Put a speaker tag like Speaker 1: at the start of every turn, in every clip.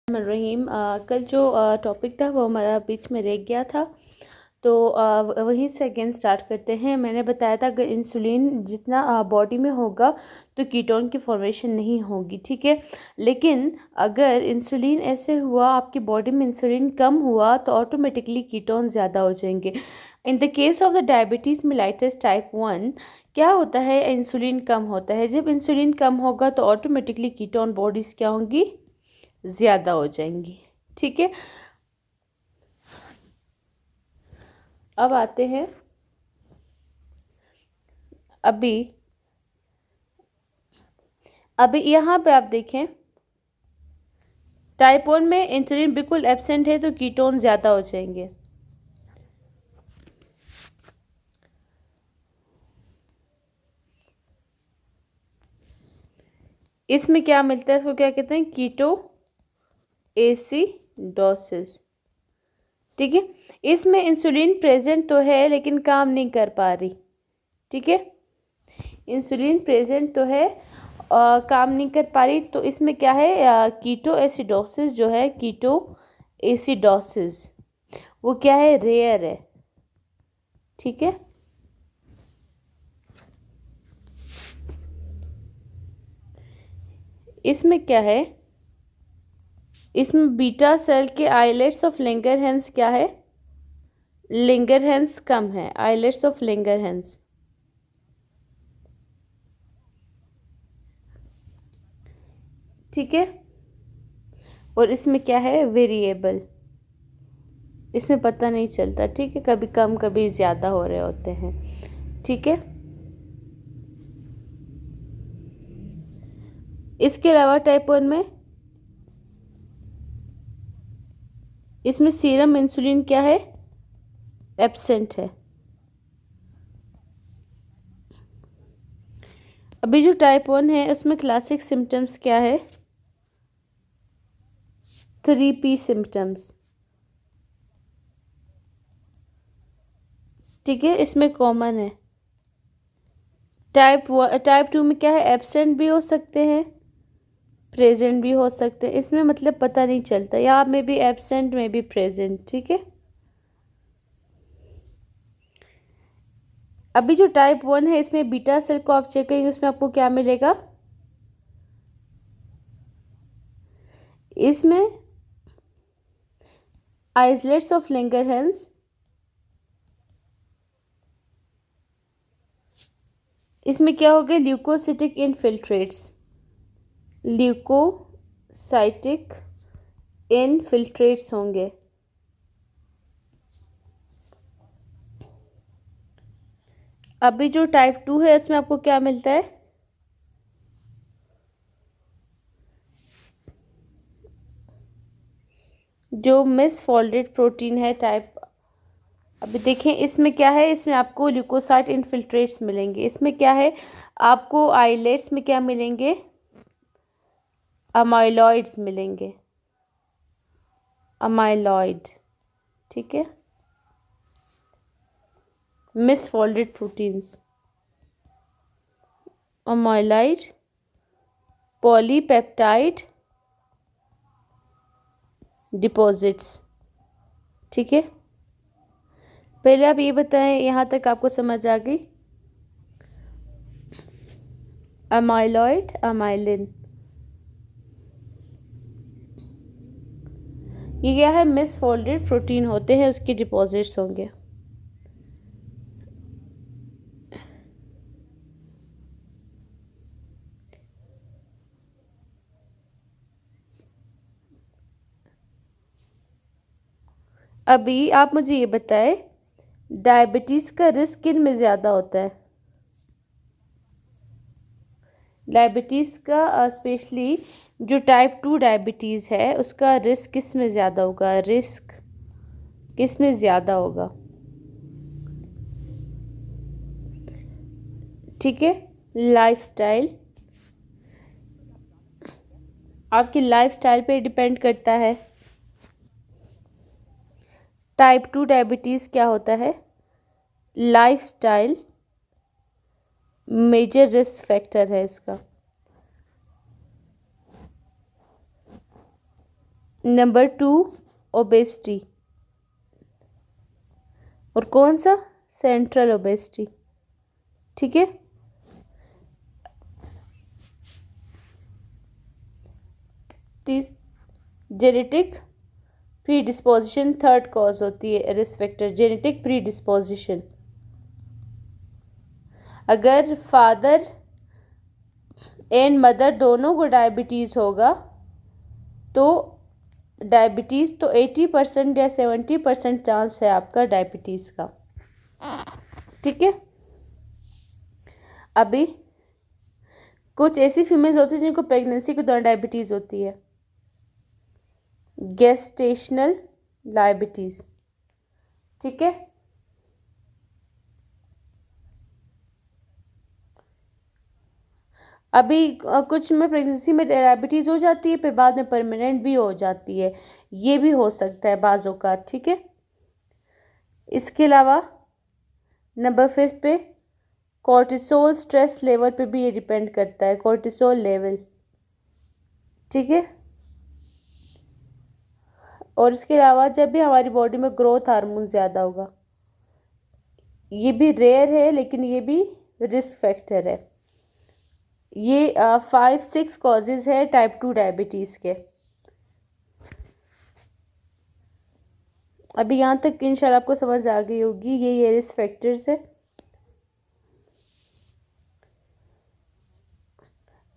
Speaker 1: रहीम। कल जो टॉपिक था वो हमारा बीच में रह गया था, तो वहीं से अगेन स्टार्ट करते हैं। मैंने बताया था अगर इंसुलिन जितना बॉडी में होगा तो कीटोन की फॉर्मेशन नहीं होगी, ठीक है। लेकिन अगर इंसुलिन ऐसे हुआ, आपकी बॉडी में इंसुलिन कम हुआ तो ऑटोमेटिकली कीटोन ज़्यादा हो जाएंगे। In the case of the diabetes mellitus type 1 क्या होता है, इंसुलिन कम होता है। जब इंसुलिन कम होगा तो ऑटोमेटिकली कीटोन बॉडीज़ क्या होंगी, ज़्यादा हो जाएंगी, ठीक है। अब आते हैं अभी अभी यहाँ पे आप देखें, टाइप 1 में इंसुलिन बिल्कुल एब्सेंट है तो कीटोन ज़्यादा हो जाएंगे। इसमें क्या मिलता है, इसको क्या कहते हैं, कीटो एसिडोसिस, ठीक है। इसमें इंसुलिन प्रेजेंट तो है लेकिन काम नहीं कर पा रही, ठीक है। इंसुलिन प्रेजेंट तो है काम नहीं कर पा रही, तो इसमें क्या है, कीटो एसिडोसिस जो है, कीटो एसिडोसिस वो क्या है, रेयर है, ठीक है। इसमें क्या है, इसमें बीटा सेल के आइलेट्स ऑफ लैंगरहैंस क्या है, लैंगरहैंस कम है, आइलेट्स ऑफ लैंगरहैंस, ठीक है। और इसमें क्या है, वेरिएबल, इसमें पता नहीं चलता, ठीक है, कभी कम कभी ज़्यादा हो रहे होते हैं, ठीक है। इसके अलावा टाइप 1 में इसमें सीरम इंसुलिन क्या है, एब्सेंट है। अभी जो टाइप 1 है उसमें क्लासिक सिम्टम्स क्या है, 3P सिम्टम्स, ठीक है, इसमें कॉमन है। टाइप 2 में क्या है, एब्सेंट भी हो सकते हैं, प्रेजेंट भी हो सकते हैं। इसमें मतलब पता नहीं चलता, यहाँ में भी एब्सेंट में भी प्रेजेंट, ठीक है। अभी जो टाइप 1 है इसमें बीटा सेल को आप चेक करेंगे, उसमें आपको क्या मिलेगा, इसमें आइसलेट्स ऑफ लैंगरहैंस, इसमें क्या हो गया, ल्यूकोसिटिक इनफिल्ट्रेट्स, ल्यूकोसाइटिक इनफिल्ट्रेट्स होंगे। अभी जो टाइप 2 है उसमें आपको क्या मिलता है, जो मिसफोल्डेड प्रोटीन है टाइप। अभी देखें इसमें क्या है, इसमें आपको ल्यूकोसाइट इनफिल्ट्रेट्स मिलेंगे। इसमें क्या है, आपको आइलेट्स में क्या मिलेंगे, अमाइलॉइड्स मिलेंगे, अमाइलॉइड, ठीक है, misfolded proteins, amyloid, polypeptide deposits, ठीक है। पहले आप ये बताएं, यहाँ तक आपको समझ आ गई, अमाइलॉइड, अमाइलिन, ये क्या है, मिसफोल्डेड प्रोटीन होते हैं, उसके डिपॉजिट्स होंगे। अभी आप मुझे ये बताएं, डायबिटीज़ का रिस्क किन में ज़्यादा होता है, डायबिटीज़ का स्पेशली जो टाइप 2 डायबिटीज़ है उसका रिस्क किस में ज़्यादा होगा, रिस्क किस में ज़्यादा होगा, ठीक है। लाइफस्टाइल, आपकी लाइफस्टाइल पे डिपेंड करता है। टाइप 2 डायबिटीज़ क्या होता है, लाइफस्टाइल मेजर रिस्क फैक्टर है इसका। नंबर 2 ओबेसिटी, और कौन सा? Central obesity. ठीक है। तीस genetic pre disposition third cause होती है risk factor, genetic pre disposition. अगर फादर एंड मदर दोनों को डायबिटीज़ होगा तो डायबिटीज़ तो 80% या 70% चांस है आपका डायबिटीज़ का। ठीक है। अभी कुछ ऐसी फीमेल्स होती हैं जिनको प्रेगनेंसी के दौरान डायबिटीज़ होती है, गेस्टेशनल डायबिटीज़। ठीक है। अभी कुछ में प्रेगनेंसी में डायबिटीज़ हो जाती है, फिर बाद में परमानेंट भी हो जाती है, ये भी हो सकता है बाज़ों का। ठीक है। इसके अलावा नंबर 5 पे कॉर्टिसोल स्ट्रेस लेवल पे भी ये डिपेंड करता है, कॉर्टिसोल लेवल। ठीक है। और इसके अलावा जब भी हमारी बॉडी में ग्रोथ हार्मोन ज़्यादा होगा, ये भी रेयर है लेकिन ये भी रिस्क फैक्टर है। ये 5-6 कॉजेज़ है टाइप 2 डायबिटीज़ के। अभी यहाँ तक इंशाल्लाह आपको समझ आ गई होगी, ये रिस्क फैक्टर्स है।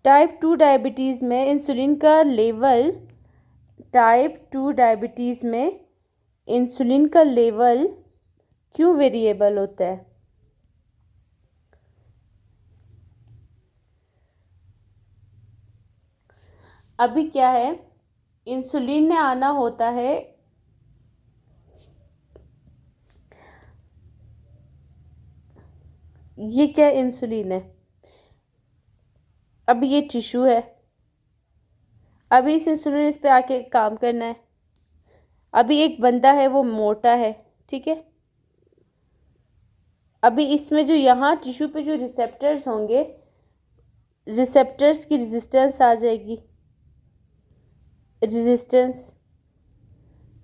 Speaker 1: टाइप 2 डायबिटीज़ में इंसुलिन का लेवल, टाइप 2 डायबिटीज़ में इंसुलिन का लेवल क्यों वेरिएबल होता है? अभी क्या है, इंसुलिन ने आना होता है, ये क्या इंसुलिन है? अभी ये टिश्यू है, अभी इस इंसुलिन इस पे आके काम करना है। अभी एक बंदा है वो मोटा है, ठीक है। अभी इसमें जो यहाँ टिश्यू पे जो रिसेप्टर्स होंगे, रिसेप्टर्स की रेजिस्टेंस आ जाएगी, रेजिस्टेंस।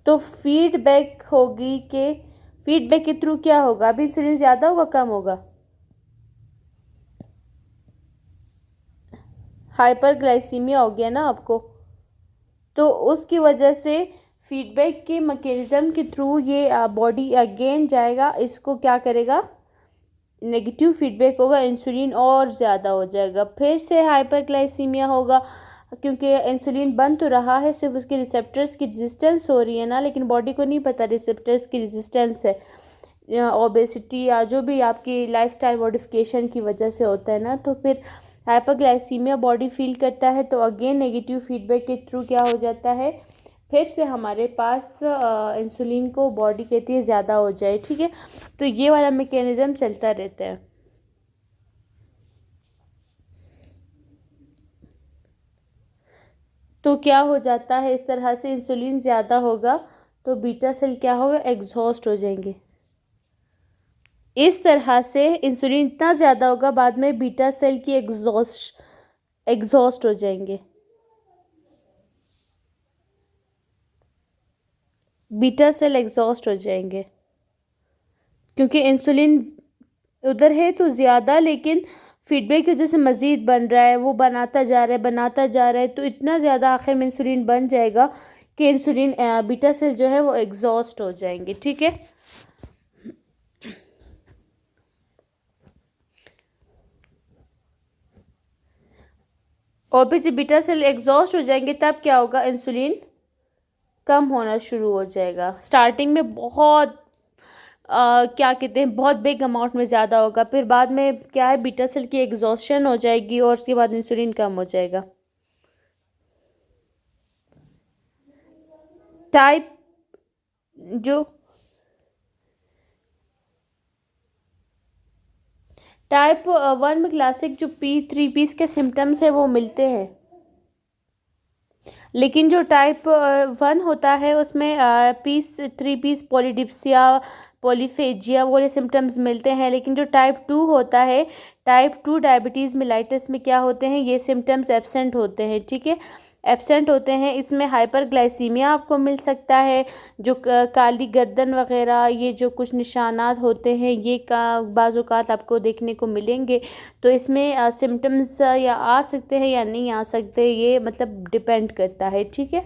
Speaker 1: तो फीडबैक होगी कि फीडबैक के थ्रू क्या होगा, अभी इंसुलिन ज़्यादा होगा कम होगा? हाइपरग्लाइसीमिया हो गया ना आपको, तो उसकी वजह से फीडबैक के मैकेनिज्म के थ्रू ये बॉडी अगेन जाएगा, इसको क्या करेगा, नेगेटिव फीडबैक होगा, इंसुलिन और ज़्यादा हो जाएगा, फिर से हाइपरग्लाइसीमिया होगा, क्योंकि इंसुलिन बन तो रहा है, सिर्फ उसके रिसेप्टर्स की रेजिस्टेंस हो रही है ना, लेकिन बॉडी को नहीं पता रिसेप्टर्स की रेजिस्टेंस है। ओबेसिटी या जो भी आपकी लाइफस्टाइल मॉडिफिकेशन की वजह से होता है ना, तो फिर हाइपरग्लाइसीमिया बॉडी फील करता है, तो अगेन नेगेटिव फीडबैक के थ्रू क्या हो जाता है, फिर से हमारे पास इंसुलिन को बॉडी कहती है ज़्यादा हो जाए। ठीक है। तो ये वाला मैकेनिज्म चलता रहता है। तो क्या हो जाता है, इस तरह से इंसुलिन ज़्यादा होगा तो बीटा सेल क्या होगा, एग्जॉस्ट हो जाएंगे। इस तरह से इंसुलिन इतना ज़्यादा होगा, बाद में बीटा सेल की एग्जॉस्ट हो जाएंगे, बीटा सेल एग्जॉस्ट हो जाएंगे, क्योंकि इंसुलिन उधर है तो ज़्यादा, लेकिन फीडबैक की वजह से मज़ीद बन रहा है, वो बनाता जा रहा है, बनाता जा रहा है, तो इतना ज़्यादा आखिर में इंसुलिन बन जाएगा कि इंसुलिन बीटा सेल जो है वो एग्जॉस्ट हो जाएंगे। ठीक है। और फिर जब बीटा सेल एग्जॉस्ट हो जाएंगे तब क्या होगा, इंसुलिन कम होना शुरू हो जाएगा। स्टार्टिंग में बहुत क्या कहते हैं, बहुत बिग अमाउंट में ज़्यादा होगा, फिर बाद में क्या है, बीटा सेल की एग्जॉस्शन हो जाएगी और उसके बाद इंसुलिन कम हो जाएगा। टाइप जो टाइप 1 में क्लासिक जो P3 पीस के सिम्टम्स है वो मिलते हैं, लेकिन जो टाइप 1 होता है उसमें P3 पीस पॉलीडिप्सिया, पॉलीफेजिया वो सिम्टम्स मिलते हैं, लेकिन जो टाइप 2 होता है, टाइप 2 डायबिटीज़ मेलाइटस में क्या होते हैं, ये सिम्टम्स एब्सेंट होते हैं। ठीक है। एब्सेंट होते हैं। इसमें हाइपरग्लाइसीमिया आपको मिल सकता है, जो काली गर्दन वगैरह, ये जो कुछ निशानात होते हैं ये का बाज़ औक़ात आपको देखने को मिलेंगे। तो इसमें सिम्टम्स या आ सकते हैं या नहीं आ सकते, ये मतलब डिपेंड करता है, ठीक है।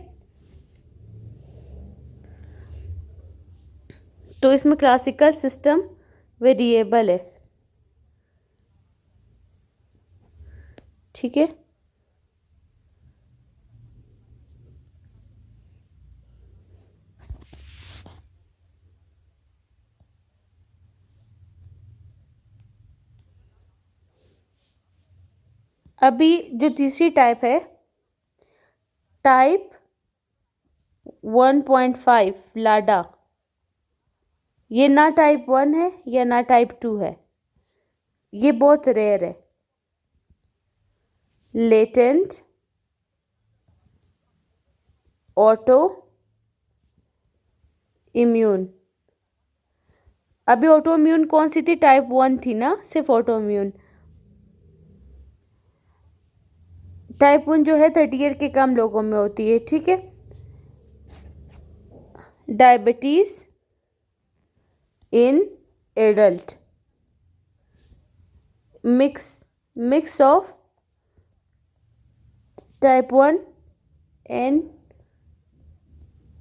Speaker 1: तो इसमें क्लासिकल सिस्टम वेरिएबल है, ठीक है। अभी जो तीसरी टाइप है, टाइप 1.5 लाडा, ये ना टाइप 1 है या ना टाइप 2 है, ये बहुत रेयर है। Latent auto immune. अभी ऑटो इम्यून कौन सी थी? टाइप 1 थी ना, सिर्फ ऑटो इम्यून। टाइप 1 जो है 30 ईयर के कम लोगों में होती है, ठीक है। Diabetes in adult, mix of type 1 and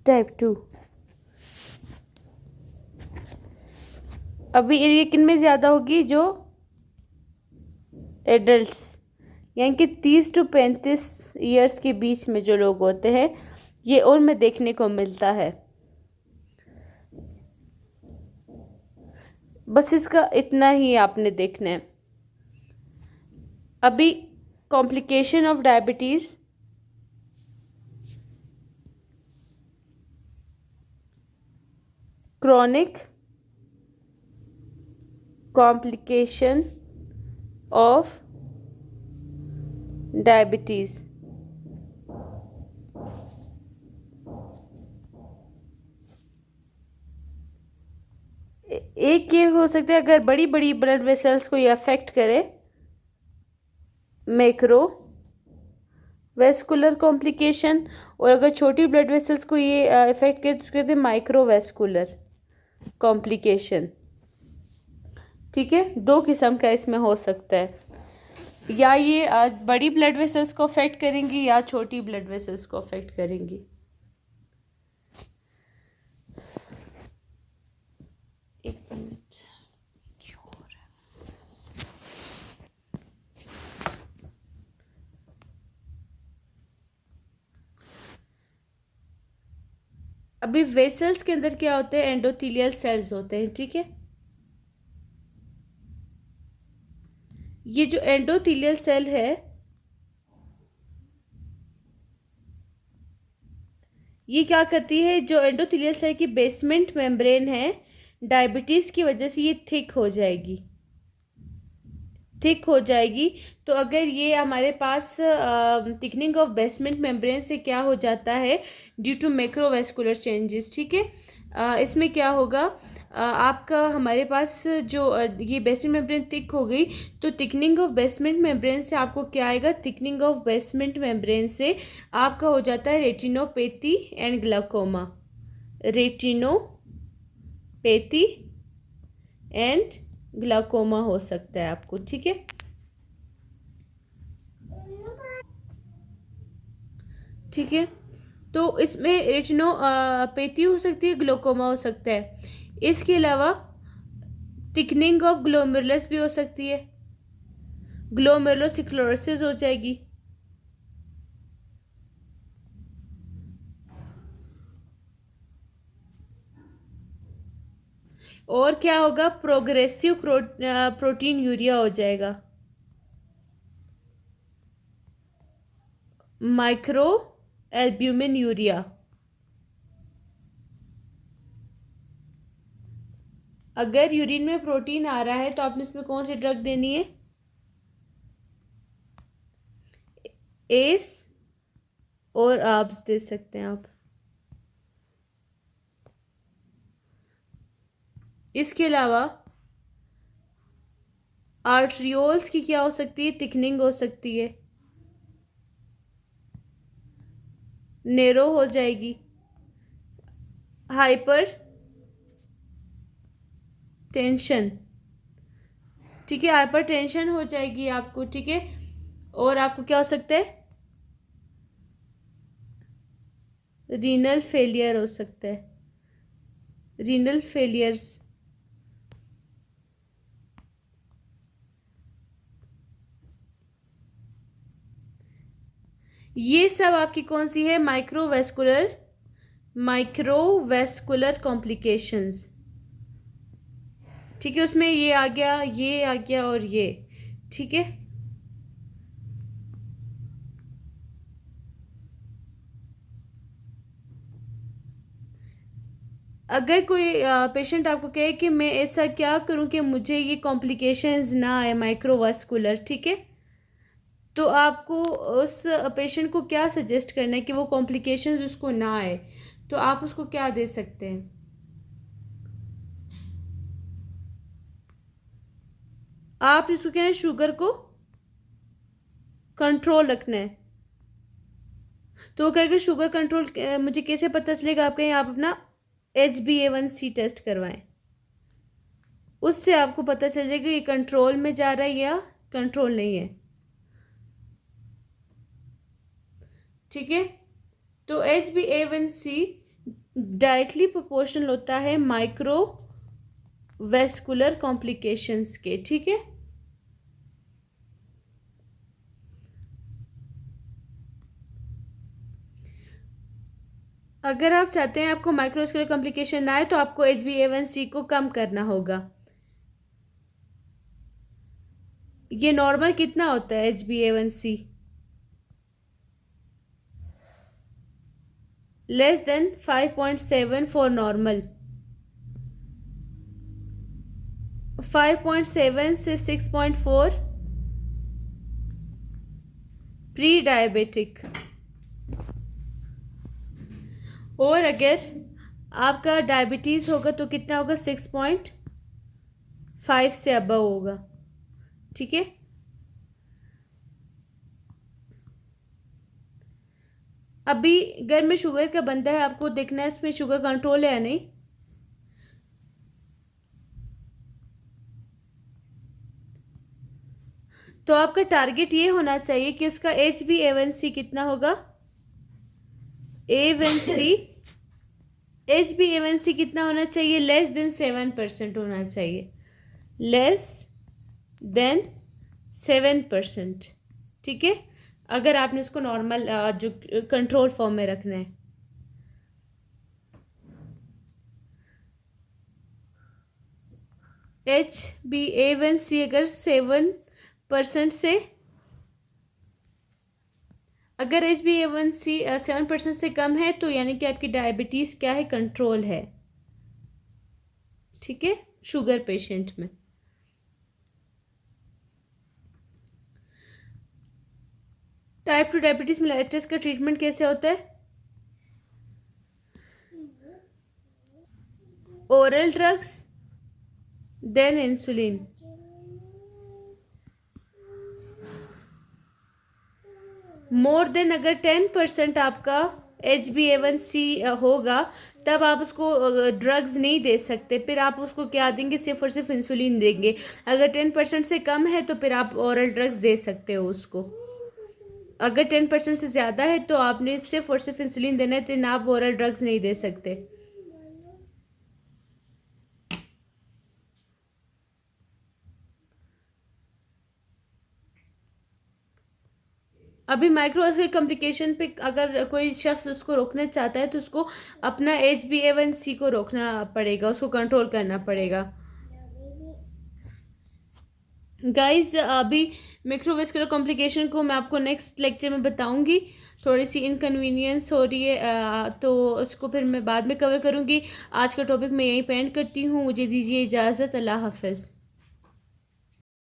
Speaker 1: type 2। अभी ये किन में ज़्यादा होगी? जो एडल्ट्स, यानी कि 30 to 35 ईयर्स के बीच में जो लोग होते हैं, ये उनमें देखने को मिलता है। बस इसका इतना ही आपने देखना है। अभी complication of diabetes, chronic complication of diabetes। एक ये हो सकता है अगर बड़ी बड़ी ब्लड वेसल्स को ये अफेक्ट करे, मैक्रो वेस्कुलर कॉम्प्लिकेशन, और अगर छोटी ब्लड वेसल्स को ये इफेक्ट करे तो उसको कहते हैं माइक्रोवेस्कुलर कॉम्प्लिकेशन, ठीक है। दो किस्म का इसमें हो सकता है, या ये बड़ी ब्लड वेसल्स को अफेक्ट करेंगी या छोटी ब्लड वेसल्स को अफेक्ट करेंगी। एक मिनट, अभी वेसल्स के अंदर क्या होते हैं? एंडोथेलियल सेल्स होते हैं, ठीक है। ये जो एंडोथेलियल सेल है, ये क्या करती है? जो एंडोथेलियल सेल की बेसमेंट मेम्ब्रेन है, डायबिटीज़ की वजह से ये थिक हो जाएगी, थिक हो जाएगी। तो अगर ये हमारे पास थिकनिंग ऑफ बेसमेंट मेम्ब्रेन से क्या हो जाता है? ड्यू टू मैक्रोवेस्कुलर चेंजेस, ठीक है। इसमें क्या होगा? आपका हमारे पास जो ये बेसमेंट मेम्ब्रेन थिक हो गई, तो थिकनिंग ऑफ बेसमेंट मेम्ब्रेन से आपको क्या आएगा? थिकनिंग ऑफ बेसमेंट मेम्ब्रेन से आपका हो जाता है retinopathy and glaucoma, retinopathy and glaucoma हो सकता है आपको, ठीक है। ठीक है, तो इसमें रेटिनोपैथी हो सकती है, ग्लाइकोमा हो सकता है। इसके अलावा थिकनिंग ऑफ ग्लोमेरुलस भी हो सकती है, ग्लोमेरुलोस्क्लेरोसिस हो जाएगी। और क्या होगा? प्रोग्रेसिव प्रोटीन यूरिया हो जाएगा, माइक्रो एल्ब्यूमिन यूरिया। अगर यूरिन में प्रोटीन आ रहा है तो आपने इसमें कौन सी ड्रग देनी है? एस और आब्स दे सकते हैं आप। इसके अलावा आर्ट्रियोल्स की क्या हो सकती है? थिकनिंग हो सकती है। नेरो हो जाएगी, हाइपर टेंशन, ठीक है, हाइपर टेंशन हो जाएगी आपको, ठीक है। और आपको क्या हो सकता है, रीनल फेलियर हो सकता है, रीनल फेलियर्स। ये सब आपकी कौन सी है, माइक्रोवेस्कुलर कॉम्प्लिकेशंस, ठीक है। उसमें ये आ गया, ये आ गया और ये, ठीक है। अगर कोई पेशेंट आपको कहे कि मैं ऐसा क्या करूं कि मुझे ये कॉम्प्लिकेशंस ना आए माइक्रोवास्कुलर, ठीक है, तो आपको उस पेशेंट को क्या सजेस्ट करना है कि वो कॉम्प्लिकेशंस उसको ना आए, तो आप उसको क्या दे सकते हैं। आप इसको कहना है शुगर को कंट्रोल रखना है, तो वो कहेगा शुगर कंट्रोल मुझे कैसे पता चलेगा, आप कहें आप अपना HbA1c टेस्ट करवाएं, उससे आपको पता चल जाएगा ये कंट्रोल में जा रहा है या कंट्रोल नहीं है, ठीक है। तो HbA1c डायरेक्टली प्रोपोर्शनल होता है माइक्रोवेस्कुलर कॉम्प्लिकेशंस के, ठीक है। अगर आप चाहते हैं आपको माइक्रोवेस्कुलर कॉम्प्लिकेशन ना आए तो आपको HbA1c को कम करना होगा। ये नॉर्मल कितना होता है HbA1c, less than 5.7 for normal, 5.7 से 6.4 प्री डायबिटिक। और अगर आपका डायबिटीज़ होगा तो कितना होगा, 6.5 से अबव होगा, ठीक है। अभी घर में शुगर का बंदा है, आपको देखना है इसमें शुगर कंट्रोल है या नहीं। तो आपका टारगेट ये होना चाहिए कि उसका HbA1c कितना होगा, HbA1c कितना होना चाहिए, लेस देन 7% होना चाहिए, लेस देन 7%, ठीक है। अगर आपने उसको नॉर्मल जो कंट्रोल फॉर्म में रखना है। HbA1c अगर 7% से, अगर HbA1c 7% से कम है तो यानी कि आपकी डायबिटीज़ क्या है, कंट्रोल है, ठीक है, शुगर पेशेंट में। टाइप 2 डायबिटीज़ मेलिटस का ट्रीटमेंट कैसे होता है, oral drugs then insulin. More than अगर 10% आपका HbA1c होगा तब आप उसको ड्रग्स नहीं दे सकते, फिर आप उसको क्या देंगे, सिर्फ और सिर्फ इंसुलिन देंगे। अगर 10% से कम है तो फिर आप ओरल ड्रग्स दे सकते हो उसको। अगर 10% से ज़्यादा है तो आपने सिर्फ और सिर्फ इंसुलिन देना है, तो ना आप ओरल ड्रग्स नहीं दे सकते। अभी माइक्रोवास्कुलर कॉम्प्लिकेशन पे अगर कोई शख्स उसको रोकना चाहता है तो उसको अपना HbA1c को रोकना पड़ेगा, उसको कंट्रोल करना पड़ेगा। गाइज अभी माइक्रोवास्कुलर कॉम्प्लिकेशन को मैं आपको नेक्स्ट लेक्चर में बताऊंगी, थोड़ी सी इनकन्वीनियंस हो रही है तो उसको फिर मैं बाद में कवर करूंगी। आज का टॉपिक मैं यहीं पे एंड करती हूँ, मुझे दीजिए इजाज़त, अल्लाह हाफ़िज़।